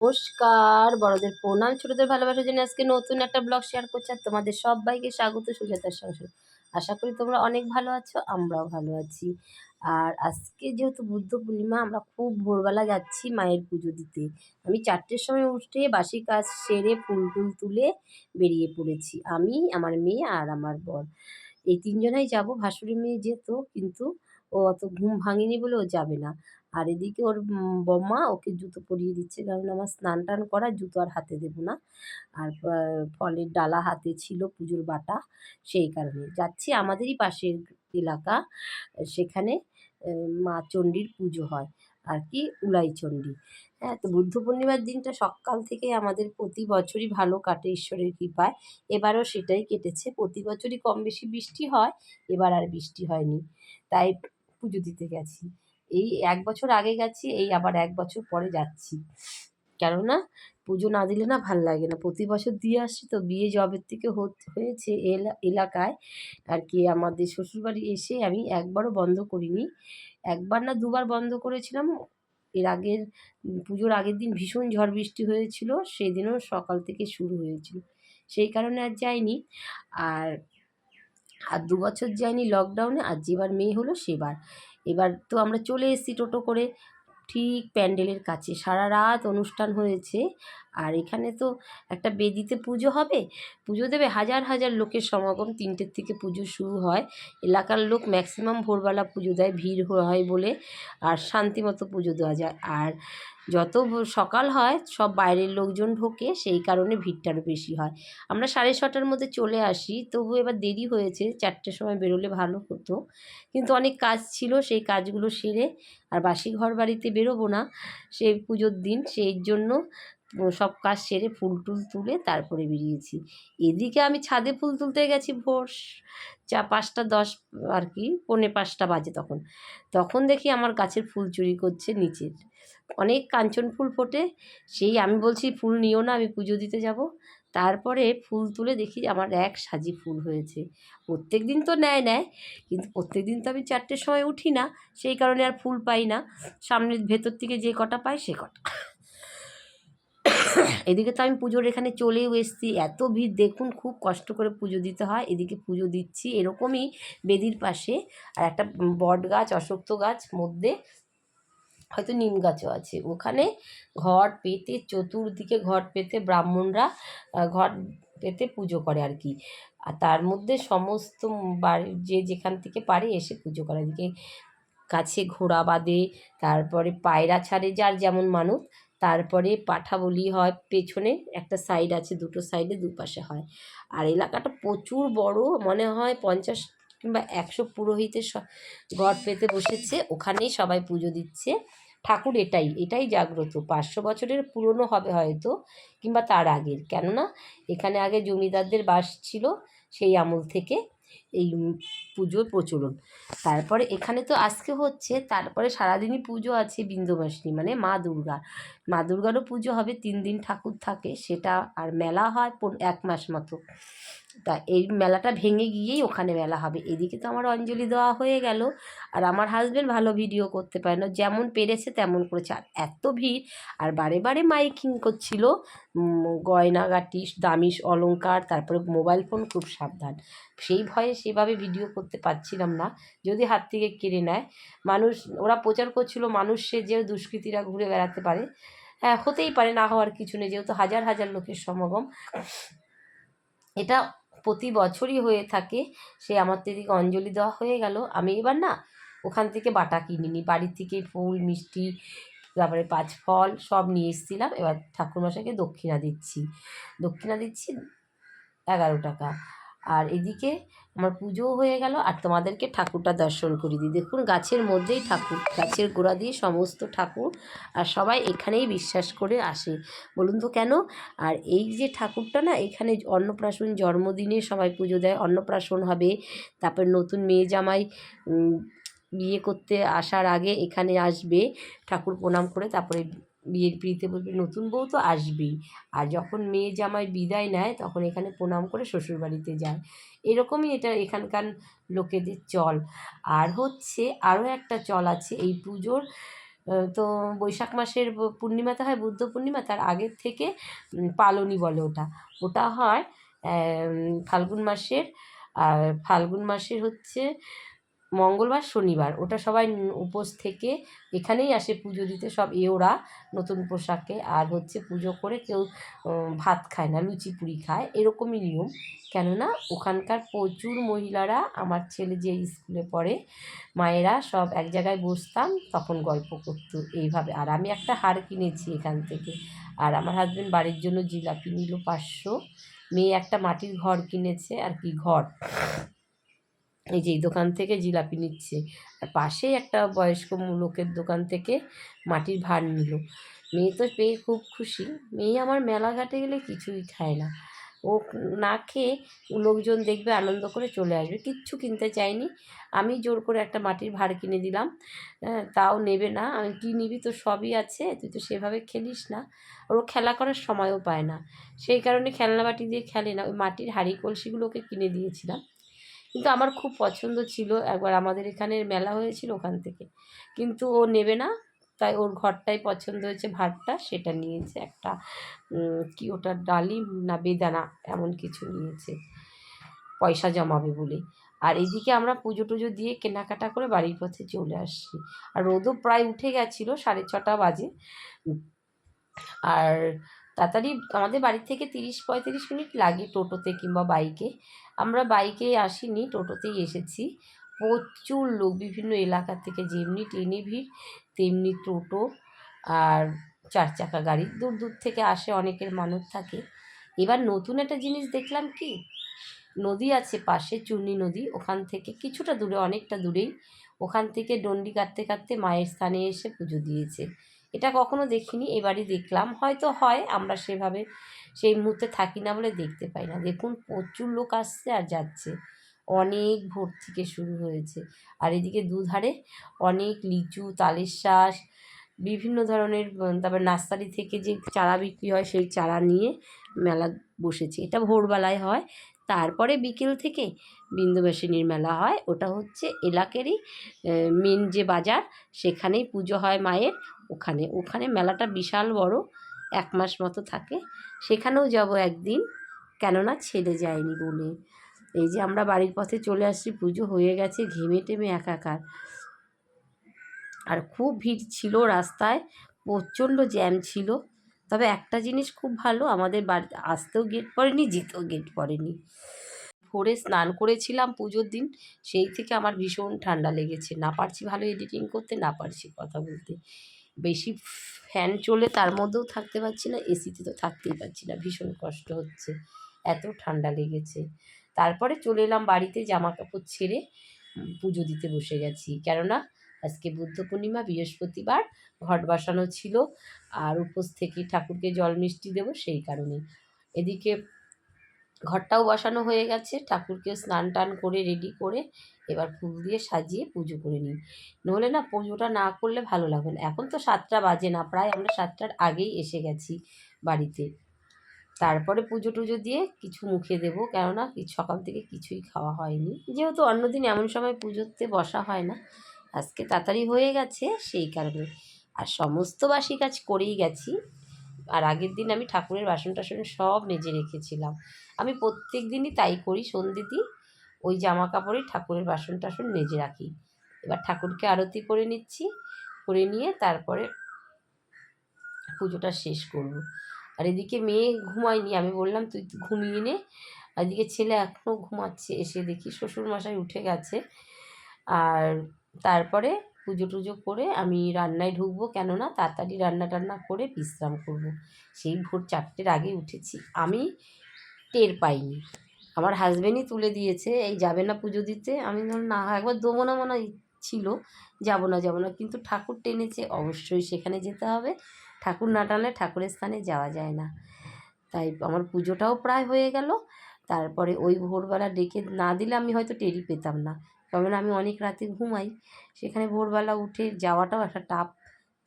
নমস্কার, বড়দের প্রণাম, ছোটদের ভালোবাসার জন্য আজকে নতুন একটা ব্লগ শেয়ার করছি। আর তোমাদের সবাইকে স্বাগত সুজাতার সংসারে। আশা করি তোমরা অনেক ভালো আছো, আমরাও ভালো আছি। আর আজকে যেহেতু বুদ্ধ পূর্ণিমা, আমরা খুব ভোরবেলা যাচ্ছি মায়ের পুজো দিতে। আমি 4টের সময় উঠে বাসি কাজ সেরে ফুল টুল তুলে বেরিয়ে পড়েছি। আমি, আমার মেয়ে আর আমার বর, এই 3 জনাই যাবো। ভাসুরি মেয়ে যেত, কিন্তু ও অত ঘুম ভাঙেনি বলে ও যাবে না। আর এদিকে ওর বম্মা ওকে জুতো পরিয়ে দিচ্ছে, কারণ আমার স্নান টান করা, জুতো আর হাতে দেবো না। আর ফলের ডালা হাতে ছিল, পুজোর বাটা, সেই কারণে যাচ্ছি। আমাদেরই পাশের এলাকা, সেখানে মা চণ্ডীর পুজো হয় আর কি, উলাই চণ্ডী। হ্যাঁ, তো বুদ্ধ পূর্ণিমার দিনটা সকাল থেকে আমাদের প্রতি বছরই ভালো কাটে ঈশ্বরের কৃপায়। এবারও সেটাই কেটেছে। প্রতি বছরই কম বেশি বৃষ্টি হয়, এবার আর বৃষ্টি হয়নি, তাই পুজো দিতে গেছি। এই 1 বছর আগে গেছি, এই আবার 1 বছর পরে যাচ্ছি। কেননা পুজো না দিলে না ভাল লাগে না। প্রতি বছর দিয়ে আসছি তো, বিয়ে যবের থেকে হয়েছে এলাকায় আর কি, আমাদের শ্বশুরবাড়ি এসে আমি একবারও বন্ধ করিনি। 1 বার না 2 বার বন্ধ করেছিলাম। এর আগের পুজোর আগের দিন ভীষণ ঝড় বৃষ্টি হয়েছিল, সেদিনও সকাল থেকে শুরু হয়েছিল, সেই কারণে আর যাইনি। আর 2 বছর যাইনি লকডাউনে, আর যেবার মেয়ে হলো সেবার। এবার তো আমরা চলে এসেছি টোটো করে, ঠিক প্যান্ডেলের কাছে সারা রাত অনুষ্ঠান হয়েছে। আর এখানে তো একটা বেদিতে পুজো হবে, পুজো দেবে, হাজার হাজার লোকের সমাগম। 3টের থেকে পুজো শুরু হয়। এলাকার লোক ম্যাক্সিমাম ভোরবেলা পুজো দেয়, ভিড় হয় বলে, আর শান্তিমতো পুজো দেওয়া যায়। আর যত সকাল হয় সব বাইরের লোকজন ঢোকে, সেই কারণে ভিড়টারও বেশি হয়। আমরা 6:30টার মধ্যে চলে আসি, তবু এবার দেরি হয়েছে, 4টের সময় বেরোলে ভালো হতো, কিন্তু অনেক কাজ ছিল, সেই কাজগুলো সেরে, আর বাসি ঘর বাড়িতে বেরোবো না সেই পুজোর দিন, সেই জন্য সব কাজ সেরে ফুল টুল তুলে তারপরে বেরিয়েছি। এদিকে আমি ছাদে ফুল তুলতে গেছি ভোর 5টা 10 আর কি, 4:45 বাজে। তখন দেখি আমার গাছের ফুল চুরি করছে নিচের। অনেক কাঞ্চন ফুল ফোটে, সেই আমি বলছি ফুল নিও না, আমি পুজো দিতে যাব। তারপরে ফুল তুলে দেখি আমার 1 সাজি ফুল হয়েছে। প্রত্যেক দিন তো নেয়, কিন্তু প্রত্যেক দিন তো আমি 4টের সময় উঠি না, সেই কারণে আর ফুল পাই না। সামনের ভেতর থেকে যে কটা পাই সে কটা। এদিকে তো আমি পুজোর এখানে চলেও এসেছি। এত ভিড় দেখুন, খুব কষ্ট করে পুজো দিতে হয়। এদিকে পুজো দিচ্ছি এরকমই বেদির পাশে, আর একটা বট গাছ, অশ্বত্থ গাছ, মধ্যে হয়তো নিম গাছও আছে। ওখানে ঘট পেতে, চতুর্দিকে ঘট পেতে ব্রাহ্মণরা ঘট পেতে পুজো করে আর কি। আর তার মধ্যে সমস্ত বাড়ির যে যেখান থেকে পারে এসে পুজো করে। এদিকে গাছে ঘোড়া বাঁধে, তারপরে পায়রা ছাড়ে যার যেমন মানত, তারপরে পাঠা বলি হয়। পেছনে একটা সাইড আছে, দুটো সাইডে দুপাশে হয়। আর এলাকাটা প্রচুর বড়, মনে হয় 50 কিংবা 100 পুরোহিতের ঘট পেতে বসেছে, ওখানেই সবাই পুজো দিচ্ছে। ঠাকুর এটাই জাগ্রত, 500 বছরের পুরনো হবে হয়তো, কিংবা তার আগের। কেননা এখানে আগে জমিদারদের বাস ছিল, সেই আমল থেকে এই পুজোর প্রচলন। তারপরে এখানে তো আজকে হচ্ছে, তারপরে সারাদিনই পুজো আছে বিন্দুবাসিনী, মানে মা দুর্গারও পুজো হবে। 3 দিন ঠাকুর থাকে সেটা, আর মেলা হয় 1 মাস মতো। তা এই মেলাটা ভেঙে গিয়েই ওখানে মেলা হবে। এদিকে তো আমার অঞ্জলি দেওয়া হয়ে গেল, আর আমার হাজব্যান্ড ভালো ভিডিও করতে পারে না, যেমন পেরেছে তেমন করেছে। আর এত ভিড়, আর বারে বারে মাইকিং করছিল, গয়নাগাটি, দামি অলংকার, তারপরে মোবাইল ফোন খুব সাবধান। সেই ভয়ে সেভাবে ভিডিও করতে পারছিলাম না, যদি হাত থেকে কেড়ে নেয় মানুষ। ওরা প্রচার করছিল মানুষ যে দুষ্কৃতীরা ঘুরে বেড়াতে পারে। হ্যাঁ, হতেই পারে, না হওয়ার কিছু নেই, যেহেতু হাজার হাজার লোকের সমাগম। এটা প্রতি বছরই হয়ে থাকে। সে আমার তো এদিকে অঞ্জলি দেওয়া হয়ে গেল। আমি এবার না ওখান থেকে বাটা কিনিনি, বাড়ির থেকে ফুল মিষ্টি, তারপরে 5 ফল সব নিয়ে এসেছিলাম। এবার ঠাকুরমশাইকে দক্ষিণা দিচ্ছি 11 টাকা। আর এদিকে আমার পুজোও হয়ে গেল, আর তোমাদেরকে ঠাকুরটা দর্শন করে দিই। দেখুন, গাছের মধ্যেই ঠাকুর, গাছের গোড়া দিয়ে সমস্ত ঠাকুর, আর সবাই এখানেই বিশ্বাস করে আসে। বলুন তো কেন? আর এই যে ঠাকুরটা না, এখানে অন্নপ্রাশন, জন্মদিনে সবাই পুজো দেয়, অন্নপ্রাশন হবে, তারপর নতুন মেয়ে জামাই বিয়ে করতে আসার আগে এখানে আসবে, ঠাকুর প্রণাম করে তারপরে বিয়ের পিড়িতে বলবে। নতুন বউ তো আসবেই, আর যখন মেয়ে জামাই বিদায় নেয় তখন এখানে প্রণাম করে শ্বশুরবাড়িতে যায়। এরকমই এটা এখানকার লোকেদের চল। আর হচ্ছে আরও একটা চল আছে এই পুজোর তো বৈশাখ মাসের পূর্ণিমাতে হয় বুদ্ধ পূর্ণিমা, তার আগের থেকে পালনি বলে ওটা। ওটা হয় ফাল্গুন মাসের, আর ফাল্গুন মাসের হচ্ছে মঙ্গলবার শনিবার। ওটা সবাই উপোস থেকে এখানেই আসে পুজো দিতে, সব এওরা নতুন পোশাকে। আর হচ্ছে পুজো করে কেউ ভাত খায় না, লুচি পুরি খায়, এরকমই নিয়ম। কেননা ওখানকার প্রচুর মহিলারা, আমার ছেলে যে স্কুলে পড়ে, মায়েরা সব এক জায়গায় বসতাম, তখন গল্প করতো এইভাবে। আর আমি একটা হার কিনেছি এখান থেকে। আর আমার হাজব্যান্ড বাড়ির জন্য জিলাপি নিল 500। মেয়ে একটা মাটির ঘর কিনেছে, আর কি ঘর, এই যে এই দোকান থেকে জিলাপি নিচ্ছে। আর পাশেই একটা বয়স্ক লোকের দোকান থেকে মাটির ভাঁড় নিল। মেয়ে তো পেয়ে খুব খুশি। মেয়ে আমার মেলাঘাটে গেলে কিছুই খায় না, ও না খেয়ে লোকজন দেখবে আনন্দ করে চলে আসবে, কিচ্ছু কিনতে চায়নি। আমি জোর করে একটা মাটির ভাঁড় কিনে দিলাম, তাও নেবে না। আমি কী নিবি, তো সবই আছে, তুই তো সেভাবে খেলিস না। ওর খেলা করার সময়ও পায় না, সেই কারণে খেলনা বাটি দিয়ে খেলে না। ওই মাটির হাঁড়ি কলসিগুলোকে কিনে দিয়েছিলাম, কিন্তু আমার খুব পছন্দ ছিল। একবার আমাদের এখানের মেলা হয়েছিল ওখান থেকে, কিন্তু ও নেবে না। তাই ওর ঘরটাই পছন্দ হয়েছে, ভাতটা সেটা নিয়েছে। একটা কি ওটা ডালিম না বেদানা এমন কিছু নিয়েছে, পয়সা জমাবে বলে। আর এদিকে আমরা পুজো টুজো দিয়ে কেনাকাটা করে বাড়ির পথে চলে আসছি। আর রোদও প্রায় উঠে গেছিলো, 6:30 বাজে। আর তাড়াতাড়ি আমাদের বাড়ি থেকে 30-35 মিনিট লাগে টোটোতে কিংবা বাইকে। আমরা বাইকে আসিনি, টোটোতেই এসেছি। প্রচুর লোক, বিভিন্ন এলাকা থেকে, যেমনি ট্রেনে ভিড় তেমনি টোটো আর 4 চাকা গাড়ি, দূর দূর থেকে আসে, অনেকের মানত থাকে। এবার নতুন একটা জিনিস দেখলাম, কি নদী আছে পাশে, চূর্ণী নদী, ওখান থেকে কিছুটা দূরে, অনেকটা দূরেই, ওখান থেকে ডন্ডি কাটতে কাটতে মায়ের স্থানে এসে পুজো দিয়েছে। এটা কখনো দেখিনি, এবারই দেখলাম। হয়তো হয়, আমরা সেভাবে সেই মুহূর্তে থাকি না বলে দেখতে পাই না। দেখুন প্রচুর লোক আসছে আর যাচ্ছে, অনেক ভোর থেকে শুরু হয়েছে। আর এদিকে দুধারে অনেক লিচু, তালের শাঁস, বিভিন্ন ধরনের, তারপর নার্সারি থেকে যে চারা বিক্রি হয় সেই চারা নিয়ে মেলা বসেছে। এটা ভোরবেলায় হয়, তারপরে বিকেল থেকে বিন্দুবাসিনীর মেলা হয়। ওটা হচ্ছে এলাকারই মেন যে বাজার, সেখানেই পুজো হয় মায়ের। ওখানে ওখানে মেলাটা বিশাল বড়, 1 মাস মতো থাকে। সেখানেও যাব একদিন, কেননা ছেলে যায়নি বলে। এই যে আমরা বাড়ির পথে চলে আসছি, পুজো হয়ে গেছে, ঘেমে টেমে একাকার। আর খুব ভিড় ছিল রাস্তায়, প্রচণ্ড জ্যাম ছিল। তবে একটা জিনিস খুব ভালো, আমাদের বাড়িতে আসতেও গেট পড়েনি, যেতেও গেট পড়েনি। ভোরে স্নান করেছিলাম পুজোর দিন, সেই থেকে আমার ভীষণ ঠান্ডা লেগেছে। না পারছি ভালো এডিটিং করতে, না পারছি কথা বলতে। বেশি ফ্যান চলে তার মধ্যেও থাকতে পারছি না, এসিতে তো থাকতেই পারছি না, ভীষণ কষ্ট হচ্ছে, এত ঠান্ডা লেগেছে। তারপরে চলে এলাম বাড়িতে, জামা কাপড় ছেড়ে পুজো দিতে বসে গেছি। কেননা আজকে বুদ্ধ পূর্ণিমা, বৃহস্পতিবার, ঘট বসানো ছিল, আর উপোস থেকে ঠাকুরকে জল মিষ্টি দেবো, সেই কারণে। এদিকে ঘরটাও বসানো হয়ে গেছে, ঠাকুরকে স্নান টান করে রেডি করে এবার ফুল দিয়ে সাজিয়ে পুজো করে নিই। নইলে না পুজোটা না করলে ভালো লাগবে না। এখন তো 7টা বাজে না, প্রায় আমরা 7টার আগেই এসে গেছি বাড়িতে। তারপরে পুজো টুজো দিয়ে কিছু মুখে দেবো, কেননা সকাল থেকে কিছুই খাওয়া হয়নি, যেহেতু অন্যদিন এমন সময় পুজোতে বসা হয় না। আজকে তাড়াতাড়ি হয়ে গেছে সেই কারণে। আর সমস্ত বাসি কাজ করেই গেছি। আর আগের দিন আমি ঠাকুরের বাসন টাসন সব মেজে রেখেছিলাম। আমি প্রত্যেক দিনই তাই করি, সন্ধ্যেতেই ওই জামা কাপড়ে ঠাকুরের বাসন টাসন মেজে রাখি। এবার ঠাকুরকে আরতি করে নিচ্ছি, করে নিয়ে তারপরে পুজোটা শেষ করব। আর এদিকে মেয়ে ঘুমায়নি, আমি বললাম তুই ঘুমিয়ে নে। আর এদিকে ছেলে এখনও ঘুমাচ্ছে, এসে দেখি শ্বশুরমশাই উঠে গেছে। আর তারপরে পুজো টুজো করে আমি রান্নায় ঢুকবো, কেননা তাড়াতাড়ি রান্না টান্না করে বিশ্রাম করব। সেই ভোর 4টের আগে উঠেছি, আমি টের পাইনি। আমার হাজবেন্ডই তুলে দিয়েছে, এই যাবে না পুজো দিতে। আমি ধরুন না, একবার দেবো না মনে ছিল, যাবো না যাবো না, কিন্তু ঠাকুর টেনেছে, অবশ্যই সেখানে যেতে হবে। ঠাকুর না টানলে ঠাকুরের স্থানে যাওয়া যায় না। তাই আমার পুজোটাও প্রায় হয়ে গেল। তারপরে ওই ভোরবেলা ডেকে না দিলে আমি হয়তো টেরই পেতাম না, কারণ আমি অনেক রাতে ঘুমাই। সেখানে ভোরবেলা উঠে যাওয়াটাও একটা টাফ।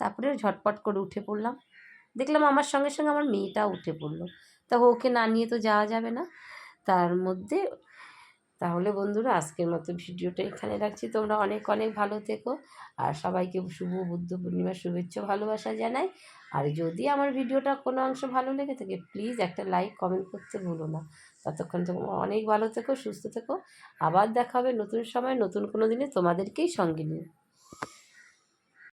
তারপরে ঝটপট করে উঠে পড়লাম, দেখলাম আমার সঙ্গে সঙ্গে আমার মেয়েটাও উঠে পড়লো। তা ওকে না নিয়ে তো যাওয়া যাবে না। তার মধ্যে তাহলে বন্ধুরা আজকের মতো ভিডিওটা এখানে রাখছি, তোমরা অনেক অনেক ভালো থেকো আর সবাইকে শুভ বুদ্ধ পূর্ণিমার শুভেচ্ছা ভালোবাসা জানাই। আর যদি আমার ভিডিওটা কোনো অংশ ভালো লেগে থাকে প্লিজ একটা লাইক কমেন্ট করতে ভুলো না। ততক্ষণ তোমরা অনেক ভালো থেকো, সুস্থ থেকো। আবার দেখা হবে নতুন সময় নতুন কোনো দিনে তোমাদেরকেই সঙ্গে নিয়ে।